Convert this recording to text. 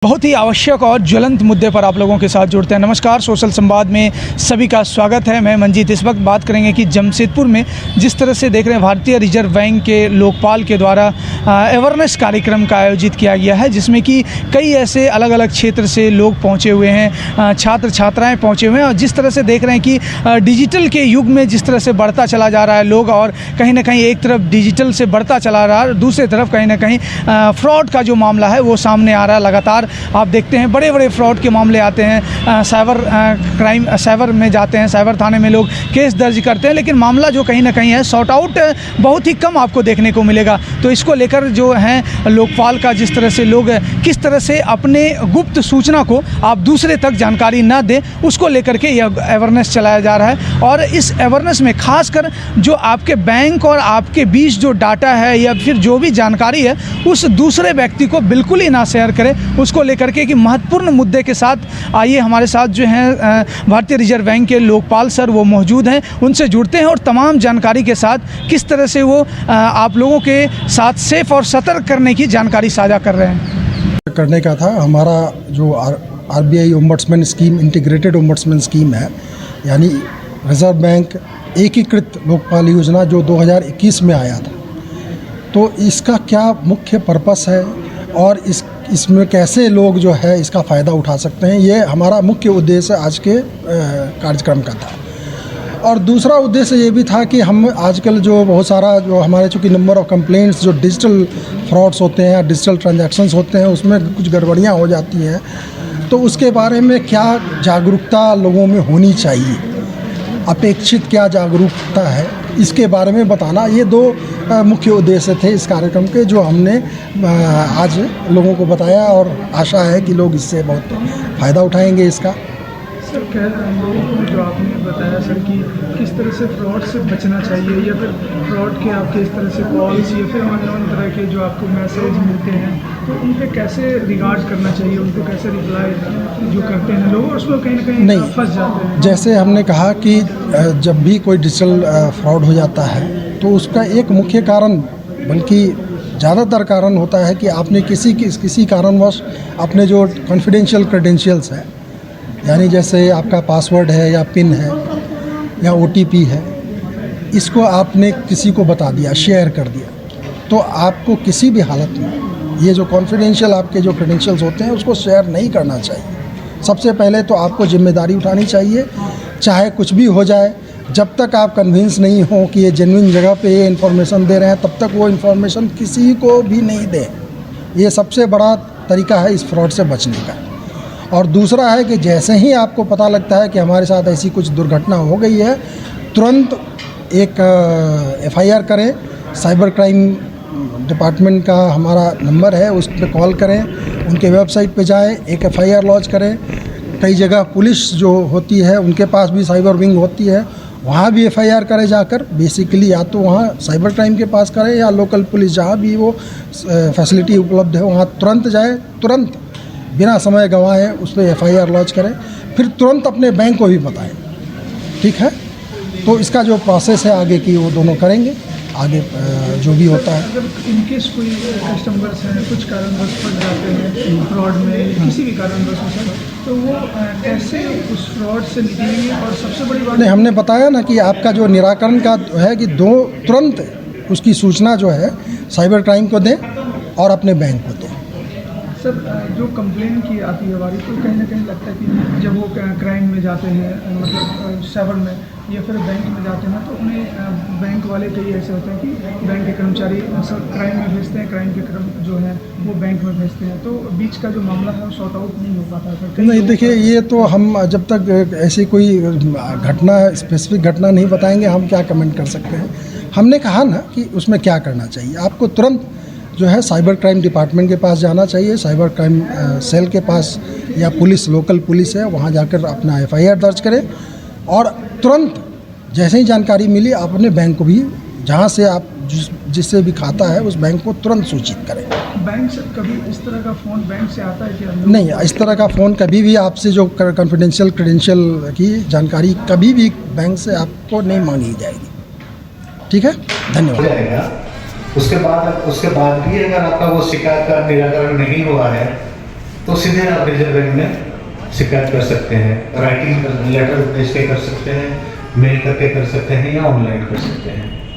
बहुत ही आवश्यक और ज्वलंत मुद्दे पर आप लोगों के साथ जुड़ते हैं। नमस्कार, सोशल संवाद में सभी का स्वागत है। मैं मंजीत। इस वक्त बात करेंगे कि जमशेदपुर में जिस तरह से देख रहे हैं भारतीय रिजर्व बैंक के लोकपाल के द्वारा अवेयरनेस कार्यक्रम का आयोजित किया गया है, जिसमें कि कई ऐसे अलग अलग क्षेत्र से लोग पहुंचे हुए हैं, छात्र छात्राएँ पहुंचे हुए हैं। और जिस तरह से देख रहे हैं कि डिजिटल के युग में जिस तरह से बढ़ता चला जा रहा है लोग, और कहीं ना कहीं एक तरफ डिजिटल से बढ़ता चला रहा है, दूसरी तरफ कहीं ना कहीं फ्रॉड का जो मामला है वो सामने आ रहा है। लगातार आप देखते हैं बड़े बड़े फ्रॉड के मामले आते हैं, साइबर में जाते हैं, साइबर थाने में लोग केस दर्ज करते हैं, लेकिन मामला जो कहीं ना कहीं है सॉर्ट आउट बहुत ही कम आपको देखने को मिलेगा। तो इसको लेकर जो है लोकपाल का जिस तरह से लोग किस तरह से अपने गुप्त सूचना को आप दूसरे तक जानकारी न दें, उसको लेकर के यह अवेयरनेस चलाया जा रहा है। और इस अवेयरनेस में खासकर जो आपके बैंक और आपके बीच जो डाटा है या फिर जो भी जानकारी है उस दूसरे व्यक्ति को बिल्कुल ही ना शेयर करें, उसको लेकर के कि महत्वपूर्ण मुद्दे के साथ आइए हमारे साथ जो हैं भारतीय रिजर्व बैंक के लोकपाल सर वो मौजूद हैं, उनसे जुड़ते हैं और तमाम जानकारी के साथ किस तरह से वो आप लोगों के साथ सेफ और सतर्क करने की जानकारी साझा कर रहे हैं। करने का था हमारा जो RBI ombudsman scheme, integrated ombudsman scheme है, यानी रिजर्व बैंक एकीकृत लोकपाल योजना जो 2021 में आया था। तो इसका क्या मुख्य पर्पस है और इसमें कैसे लोग जो है इसका फ़ायदा उठा सकते हैं, ये हमारा मुख्य उद्देश्य आज के कार्यक्रम का था। और दूसरा उद्देश्य ये भी था कि हम आजकल जो बहुत सारा जो हमारे चूँकि नंबर ऑफ़ कंप्लेंट्स जो डिजिटल फ्रॉड्स होते हैं, डिजिटल ट्रांजैक्शंस होते हैं, उसमें कुछ गड़बड़ियाँ हो जाती हैं, तो उसके बारे में क्या जागरूकता लोगों में होनी चाहिए, अपेक्षित क्या जागरूकता है, इसके बारे में बताना। ये दो मुख्य उद्देश्य थे इस कार्यक्रम के, जो हमने आज लोगों को बताया और आशा है कि लोग इससे बहुत फ़ायदा उठाएंगे इसका। सर, लोगों को जो आपने बताया सर कि किस तरह से फ्रॉड से बचना चाहिए, या फिर फ्रॉड के आपके इस तरह से कॉल्स या फिर अननोन तरह के जो आपको मैसेज मिलते हैं, तो उन पे कैसे रिगार्ड करना चाहिए, उनको कैसे रिप्लाई जो करते हैं लोग, उसमें कहीं ना कहीं नहीं फंस जाते हैं। जैसे हमने कहा कि जब भी कोई डिजिटल फ्रॉड हो जाता है तो उसका एक मुख्य कारण, बल्कि ज़्यादातर कारण होता है कि आपने किसी कारणवश अपने जो कॉन्फिडेंशियल क्रेडेंशियल्स है, यानी जैसे आपका पासवर्ड है या पिन है या OTP है, इसको आपने किसी को बता दिया, शेयर कर दिया, तो आपको किसी भी हालत में ये जो कॉन्फिडेंशियल आपके जो क्रेडेंशियल्स होते हैं उसको शेयर नहीं करना चाहिए। सबसे पहले तो आपको जिम्मेदारी उठानी चाहिए, चाहे कुछ भी हो जाए, जब तक आप कन्विंस नहीं हो कि ये जेन्युइन जगह पे ये इन्फॉर्मेशन दे रहे हैं, तब तक वो इन्फॉर्मेशन किसी को भी नहीं दें। ये सबसे बड़ा तरीका है इस फ्रॉड से बचने का। और दूसरा है कि जैसे ही आपको पता लगता है कि हमारे साथ ऐसी कुछ दुर्घटना हो गई है, तुरंत एक FIR करें। साइबर क्राइम डिपार्टमेंट का हमारा नंबर है, उस पर कॉल करें, उनके वेबसाइट पे जाएं, एक FIR लॉन्च करें। कई जगह पुलिस जो होती है उनके पास भी साइबर विंग होती है, वहाँ भी FIR करें जाकर। बेसिकली या तो वहाँ साइबर क्राइम के पास करें या लोकल पुलिस जहाँ भी वो फैसिलिटी उपलब्ध है वहाँ तुरंत जाएँ, तुरंत बिना समय गंवाए उस पर FIR लॉन्च करें, फिर तुरंत अपने बैंक को भी बताएं। ठीक है, तो इसका जो प्रोसेस है आगे की वो दोनों करेंगे, आगे जो भी होता है। अगर इनकेस कोई कस्टमर्स हैं कुछ कारणवश फंस जाते हैं फ्रॉड में, किसी भी कारणवश हो सकता, तो वो कैसे उस फ्रॉड से निकलेंगे? और सबसे बड़ी बात नहीं, हमने बताया ना कि आपका जो निराकरण का है कि तुरंत उसकी सूचना जो है साइबर क्राइम को दें और अपने बैंक को दें। सर, जो कंप्लेन की आती है हमारी, तो कहीं ना कहीं लगता है कि जब वो क्राइम में जाते हैं, मतलब साइबर में या फिर बैंक में जाते हैं, तो उन्हें बैंक वाले कई ऐसे होते हैं कि बैंक के कर्मचारी सब क्राइम में भेजते हैं, क्राइम के क्रम जो है वो बैंक में भेजते हैं, तो बीच का जो मामला है वो सॉर्ट आउट नहीं हो पाता सर। नहीं, देखिए, ये तो हम जब तक ऐसी कोई घटना, स्पेसिफिक घटना नहीं बताएंगे, हम क्या कमेंट कर सकते हैं। हमने कहा ना कि उसमें क्या करना चाहिए, आपको तुरंत जो है साइबर क्राइम डिपार्टमेंट के पास जाना चाहिए, साइबर क्राइम सेल के पास, या पुलिस, लोकल पुलिस है, वहाँ जाकर अपना FIR दर्ज करें और तुरंत जैसे ही जानकारी मिली आप अपने बैंक को भी, जहाँ से आप जिससे भी खाता है उस बैंक को तुरंत सूचित करें। बैंक से कभी इस तरह का फ़ोन बैंक से आता है क्या? नहीं, इस तरह का फ़ोन कभी भी आपसे जो कॉन्फिडेंशियल क्रेडेंशियल की जानकारी कभी भी बैंक से आपको नहीं मांगी जाएगी। ठीक है, धन्यवाद। उसके बाद भी अगर आपका वो शिकायत का निराकरण नहीं हुआ है तो सीधे आप रिजर्व बैंक में शिकायत कर सकते हैं। राइटिंग लेटर भेज के कर सकते हैं, मेल करके कर सकते हैं या ऑनलाइन कर सकते हैं।